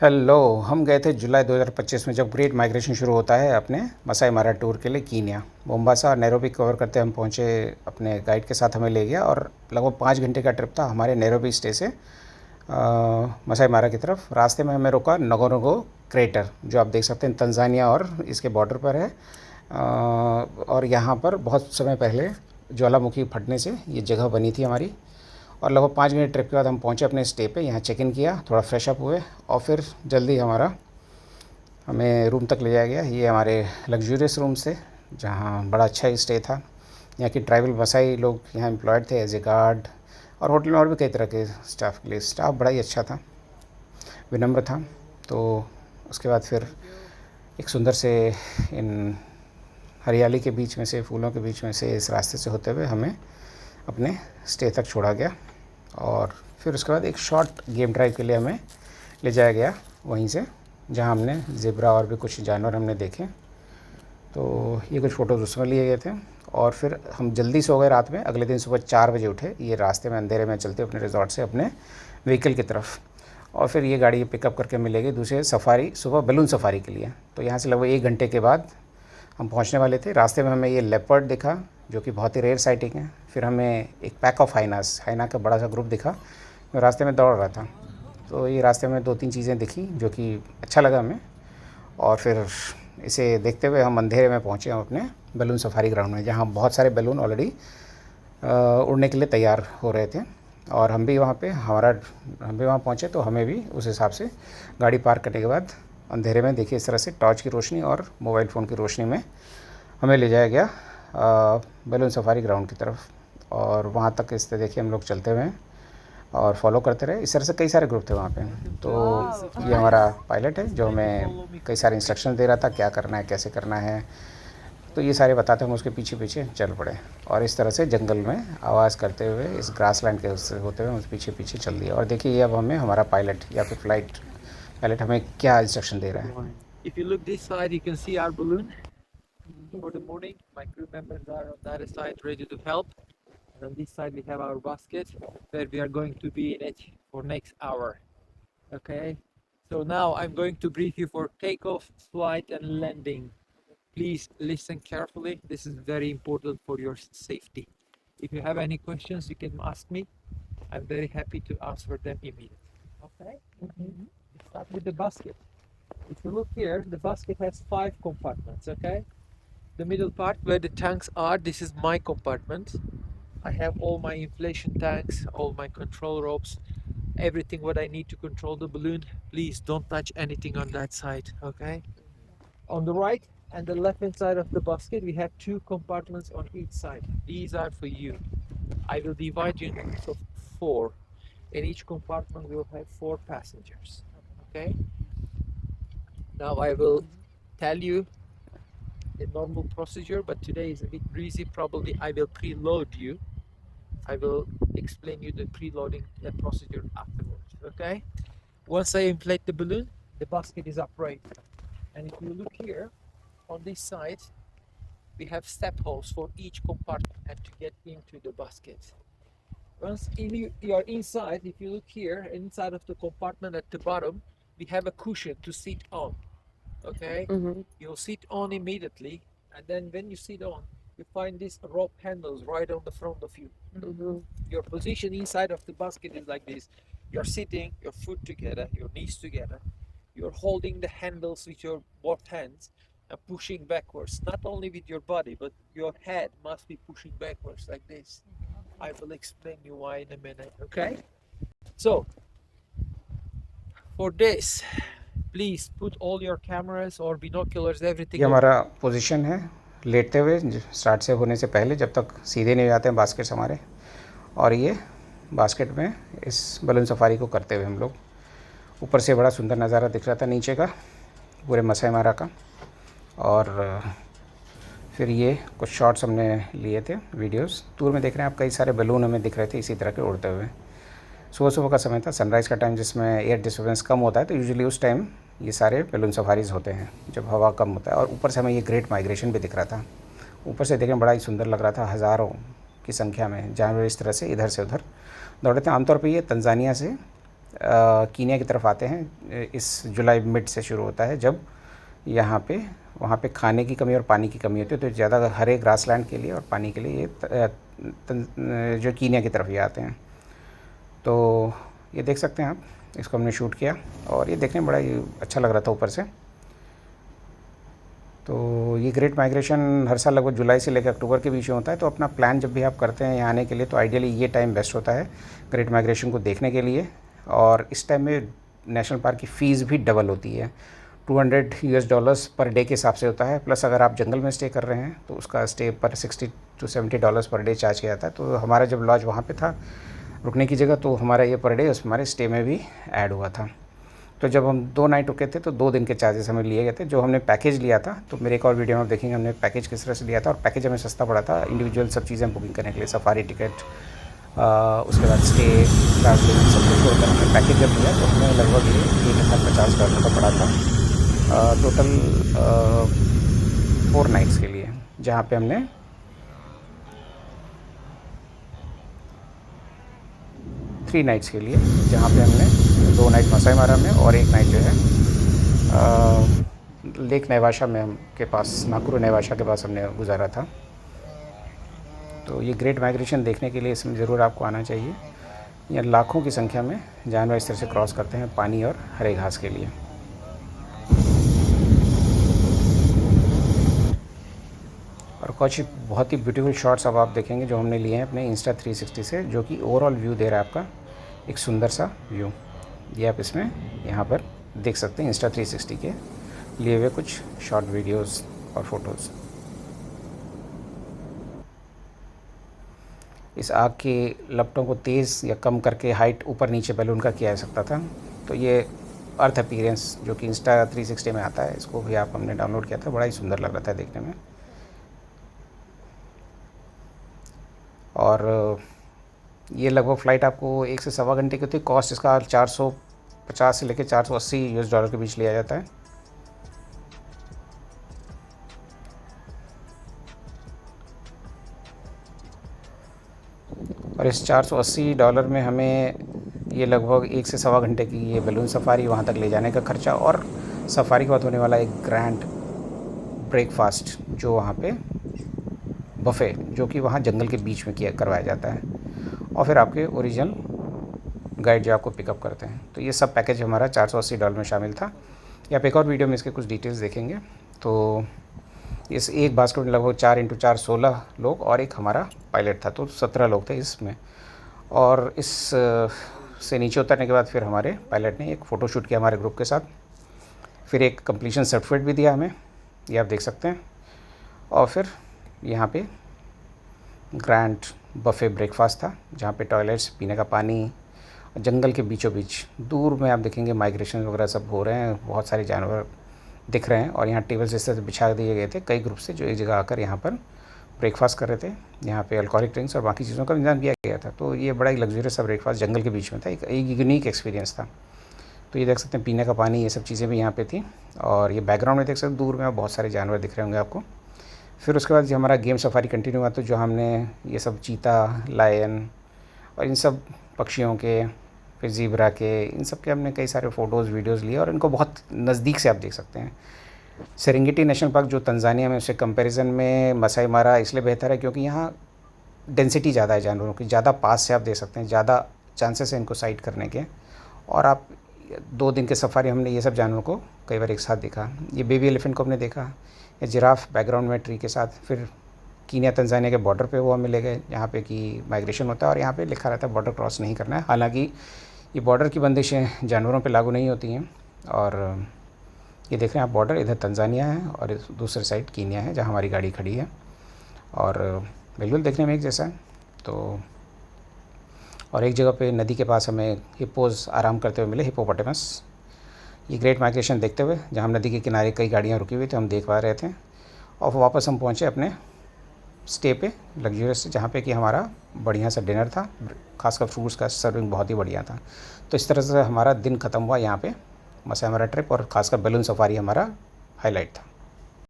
Hello. हम गए थे जुलाई 2025 में, जब ग्रेट माइग्रेशन शुरू होता है अपने मसाई मारा टूर के लिए कीनिया। मोम्बासा और नैरोबी कवर करते हम पहुँचे। अपने गाइड के साथ हमें ले गया और लगभग 5 घंटे का ट्रिप था हमारे नैरोबी स्टे से मसाई मारा की तरफ। रास्ते में हमें रोका नगोरोंगो क्रेटर, जो आप देख सकते हैं तंजानिया और इसके बॉर्डर पर है। और यहाँ पर बहुत समय पहले ज्वालामुखी फटने से ये जगह बनी थी हमारी। और लगभग 5 घंटे ट्रिप के बाद हम पहुँचे अपने स्टे पे। यहाँ चेक इन किया, थोड़ा फ्रेश अप हुए और फिर जल्दी हमें रूम तक ले जाया गया। ये हमारे लग्जूरियस रूम्स थे, जहाँ बड़ा अच्छा ही स्टे था। यहाँ की ट्राइबल मसाई लोग यहाँ एम्प्लॉयड थे एज ए गार्ड, और होटल में और भी कई तरह के स्टाफ के लिए। स्टाफ बड़ा ही अच्छा था, विनम्र था। तो उसके बाद फिर एक सुंदर से इन हरियाली के बीच में से, फूलों के बीच में से, इस रास्ते से होते हुए हमें अपने स्टे तक छोड़ा गया। और फिर उसके बाद एक शॉर्ट गेम ड्राइव के लिए हमें ले जाया गया वहीं से, जहां हमने ज़ेब्रा और भी कुछ जानवर हमने देखे। तो ये कुछ फ़ोटोज़ उसमें लिए गए थे। और फिर हम जल्दी सो गए रात में। अगले दिन सुबह 4 बजे उठे, ये रास्ते में अंधेरे में चलते अपने रिजॉर्ट से अपने व्हीकल की तरफ। और फिर ये गाड़ी पिकअप करके मिलेगी दूसरे सफ़ारी, सुबह बैलून सफ़ारी के लिए। तो यहाँ से लगभग 1 घंटे के बाद हम पहुँचने वाले थे। रास्ते में हमें ये लेपर्ड दिखा, जो कि बहुत ही रेयर साइटिंग है। फिर हमें एक पैक ऑफ हाइना का बड़ा सा ग्रुप दिखा, जो रास्ते में दौड़ रहा था। तो ये रास्ते में 2-3 चीज़ें दिखी जो कि अच्छा लगा हमें। और फिर इसे देखते हुए हम अंधेरे में पहुँचे हम अपने बैलून सफारी ग्राउंड में, जहाँ बहुत सारे बैलून ऑलरेडी उड़ने के लिए तैयार हो रहे थे। और हम भी वहाँ पहुँचे, तो हमें भी उस हिसाब से गाड़ी पार्क करने के बाद अंधेरे में, देखिए इस तरह से टॉर्च की रोशनी और मोबाइल फ़ोन की रोशनी में हमें ले जाया गया बैलून सफारी ग्राउंड की तरफ। और वहाँ तक इस तरह देखिए हम लोग चलते हुए हैं और फॉलो करते रहे। इस तरह से कई सारे ग्रुप थे वहाँ पे। तो ये हमारा पायलट है, जो हमें कई सारे इंस्ट्रक्शन दे रहा था, क्या करना है, कैसे करना है। तो ये सारे बताते हम उसके पीछे पीछे चल पड़े, और इस तरह से जंगल में आवाज़ करते हुए, इस ग्रासलैंड के उससे होते हुए उस पीछे पीछे चल दिया। और देखिए ये अब हमें हमारा पायलट या फिर फ्लाइट पायलट हमें क्या इंस्ट्रक्शन दे रहा है। If you look this side, you can see our balloon for the morning. My crew members are on that side ready to help. And on this side, we have our basket where we are going to be in it for next hour. Okay. So now I'm going to brief you for takeoff, flight, and landing. Please listen carefully. This is very important for your safety. If you have any questions, you can ask me. I'm very happy to answer them immediately. Okay. Start with the basket. If you look here, the basket has 5 compartments, okay? The middle part where the tanks are, this is my compartment. I have all my inflation tanks, all my control ropes, everything what I need to control the balloon. Please don't touch anything on that side, okay? On the right and the left hand side of the basket, we have 2 compartments on each side. These are for you. I will divide you in groups of 4. In each compartment, we will have 4 passengers, okay? Now I will tell you the normal procedure, but today is a bit breezy. Probably I will preload you. I will explain you the preloading procedure afterwards. Okay. Once I inflate the balloon, the basket is upright. And if you look here on this side, we have step holes for each compartment and to get into the basket. Once you are inside, if you look here, inside of the compartment at the bottom, we have a cushion to sit on. Okay, you'll sit on immediately, and then when you sit on, you find these rope handles right on the front of you. Your position inside of the basket is like this. You're sitting, your foot together, your knees together. You're holding the handles with your both hands and pushing backwards, not only with your body, but your head must be pushing backwards like this. I will explain you why in a minute. Okay, so for this, please put all your cameras or binoculars, ये everything on. हमारा position है लेटते हुए, start से होने से पहले, जब तक सीधे नहीं जाते हैं बास्केट्स हमारे। और ये बास्केट में इस बलून सफारी को करते हुए हम लोग, ऊपर से बड़ा सुंदर नज़ारा दिख रहा था नीचे का, पूरे मसाई मारा का। और फिर ये कुछ शॉट्स हमने लिए थे, वीडियोस। दूर में देख रहे हैं आप, कई सारे बलून हमें दिख रहे थे इसी तरह के उड़ते हुए। सुबह सुबह का समय था, सनराइज़ का टाइम, जिसमें एयर डिस्टर्बेंस कम होता है। तो यूजुअली उस टाइम ये सारे बैलून सफारीज़ होते हैं जब हवा कम होता है। और ऊपर से हमें ये ग्रेट माइग्रेशन भी दिख रहा था। ऊपर से देखने में बड़ा ही सुंदर लग रहा था, हज़ारों की संख्या में जानवर इस तरह से इधर से उधर दौड़े थे। आमतौर पे ये तंजानिया से कीनिया की तरफ आते हैं, इस जुलाई मिड से शुरू होता है, जब यहाँ पे वहाँ पे खाने की कमी और पानी की कमी होती है, तो ज़्यादा हरे ग्रासलैंड के लिए और पानी के लिए ये जो कीनिया की तरफ ये आते हैं। तो ये देख सकते हैं आप, इसको हमने शूट किया और ये देखने में बड़ा ही अच्छा लग रहा था ऊपर से। तो ये ग्रेट माइग्रेशन हर साल लगभग जुलाई से लेकर अक्टूबर के बीच में होता है। तो अपना प्लान जब भी आप करते हैं यहाँ आने के लिए, तो आइडियली ये टाइम बेस्ट होता है ग्रेट माइग्रेशन को देखने के लिए। और इस टाइम में नेशनल पार्क की फ़ीस भी डबल होती है, $200 पर डे के हिसाब से होता है। प्लस अगर आप जंगल में स्टे कर रहे हैं तो उसका स्टे पर $60 to $70 पर डे चार्ज किया जाता है। तो हमारा जब लॉज वहाँ पे था रुकने की जगह, तो हमारा ये पर डे उस हमारे स्टे में भी ऐड हुआ था। तो जब हम 2 नाइट रुके थे तो 2 दिन के चार्जेस हमें लिए गए थे। जो हमने पैकेज लिया था, तो मेरे एक और वीडियो में आप देखेंगे हमने पैकेज किस तरह से लिया था, और पैकेज हमें सस्ता पड़ा था इंडिविजुअल सब चीज़ें बुकिंग करने के लिए, सफारी टिकट, उसके बाद स्टे, ट्रैवलिंग, सब कुछ होकर हमने पैकेज जब लिया तो हमें लगभग ये $1050 का पड़ा था टोटल 4 नाइट्स के लिए, जहाँ पे हमने 3 नाइट्स के लिए, जहाँ पे हमने 2 नाइट मसाई मारा में और 1 नाइट जो है लेक नेवाशा में हम के पास, नाकुरू नेवाशा के पास हमने गुजारा था। तो ये ग्रेट माइग्रेशन देखने के लिए इसमें ज़रूर आपको आना चाहिए। यहाँ लाखों की संख्या में जानवर इस तरह से क्रॉस करते हैं पानी और हरे घास के लिए। और कुछ बहुत ही ब्यूटीफुल शॉट्स अब आप देखेंगे जो हमने लिए हैं अपने Insta360 से, जो कि ओवरऑल व्यू दे रहा है आपका एक सुंदर सा व्यू। ये आप इसमें यहाँ पर देख सकते हैं Insta360 के लिए हुए कुछ शॉर्ट वीडियोस और फोटोज़। इस आग के लपटों को तेज़ या कम करके हाइट ऊपर नीचे बैलून का किया जा सकता था। तो ये अर्थ अपीयरेंस जो कि Insta360 में आता है, इसको भी आप हमने डाउनलोड किया था, बड़ा ही सुंदर लग रहा था देखने में। और ये लगभग फ़्लाइट आपको 1 से सवा घंटे की होती है। कॉस्ट इसका 450 से लेकर $480 के बीच लिया जाता है। और इस $480 में हमें ये लगभग 1 से सवा घंटे की ये बैलून सफारी, वहाँ तक ले जाने का खर्चा, और सफारी के बाद होने वाला एक ग्रैंड ब्रेकफास्ट जो वहाँ पे बफ़े, जो कि वहाँ जंगल के बीच में किया करवाया जाता है, और फिर आपके ओरिजिनल गाइड जो आपको पिकअप करते हैं। तो ये सब पैकेज हमारा $480 में शामिल था। या आप एक और वीडियो में इसके कुछ डिटेल्स देखेंगे। तो इस एक बास्केट में लगभग 4 × 4 16 लोग और एक हमारा पायलट था, तो 17 लोग थे इसमें। और इस से नीचे उतरने के बाद फिर हमारे पायलट ने एक फ़ोटो शूट किया हमारे ग्रुप के साथ, फिर एक कंप्लीशन सर्टिफिकेट भी दिया हमें, ये आप देख सकते हैं। और फिर यहाँ पे ग्रैंड बफ़े ब्रेकफास्ट था, जहाँ पे टॉयलेट्स, पीने का पानी, जंगल के बीचों बीच दूर में आप देखेंगे माइग्रेशन वगैरह सब हो रहे हैं, बहुत सारे जानवर दिख रहे हैं। और यहाँ टेबल्स इस तरह से बिछा दिए गए थे कई ग्रुप से, जो एक जगह आकर यहाँ पर ब्रेकफास्ट कर रहे थे। यहाँ पे अल्कोहलिक ड्रिंक्स और बाकी चीज़ों का इंतजाम किया गया था। तो ये बड़ा ही लग्जरियस सा ब्रेकफास्ट जंगल के बीच में था, एक यूनिक एक्सपीरियंस था। तो ये देख सकते हैं पीने का पानी, ये सब चीज़ें भी यहाँ पे थी। और ये बैकग्राउंड में देख सकते हैं दूर में बहुत सारे जानवर दिख रहे होंगे आपको। फिर उसके बाद जो हमारा गेम सफारी कंटिन्यू हुआ, तो जो हमने ये सब चीता, लायन और इन सब पक्षियों के, फिर ज़ीब्रा के, इन सब के हमने कई सारे फ़ोटोज़ वीडियोज़ लिए, और इनको बहुत नज़दीक से आप देख सकते हैं। सेरेंगेटी नेशनल पार्क जो तंजानिया में, उससे कंपैरिजन में मसाई मारा इसलिए बेहतर है क्योंकि यहाँ डेंसिटी ज़्यादा है जानवरों की, ज़्यादा पास से आप देख सकते हैं, ज़्यादा चांसेस हैं इनको साइट करने के। और आप 2 दिन के सफारी हमने ये सब जानवरों को कई बार एक साथ देखा। ये बेबी एलिफेंट को हमने देखा, या जिराफ बैकग्राउंड में ट्री के साथ। फिर कीनिया तंजानिया के बॉर्डर पे वो हमें ले गए, यहाँ पे कि माइग्रेशन होता है और यहाँ पे लिखा रहता है बॉर्डर क्रॉस नहीं करना है। हालांकि ये बॉर्डर की बंदिशें जानवरों पे लागू नहीं होती हैं। और ये देख रहे हैं आप बॉर्डर, इधर तंजानिया है और इस दूसरे साइड कीनिया है, जहाँ हमारी गाड़ी खड़ी है। और बिल्कुल देखने में एक जैसा है। तो और एक जगह पे नदी के पास हमें हिप्पोज़ आराम करते हुए मिले, हिप्पोपोटेमस। ये ग्रेट माइग्रेशन देखते हुए, जहाँ नदी के किनारे कई गाड़ियाँ रुकी हुई थी, हम देख पा रहे थे। और वापस हम पहुँचे अपने स्टे पे लग्जरियस, जहाँ पे कि हमारा बढ़िया सा डिनर था, खासकर फ्रूट्स का सर्विंग बहुत ही बढ़िया था। तो इस तरह से हमारा दिन ख़त्म हुआ यहाँ पे मसाई मारा ट्रिप, और ख़ासकर बैलून सफारी हमारा हाईलाइट था।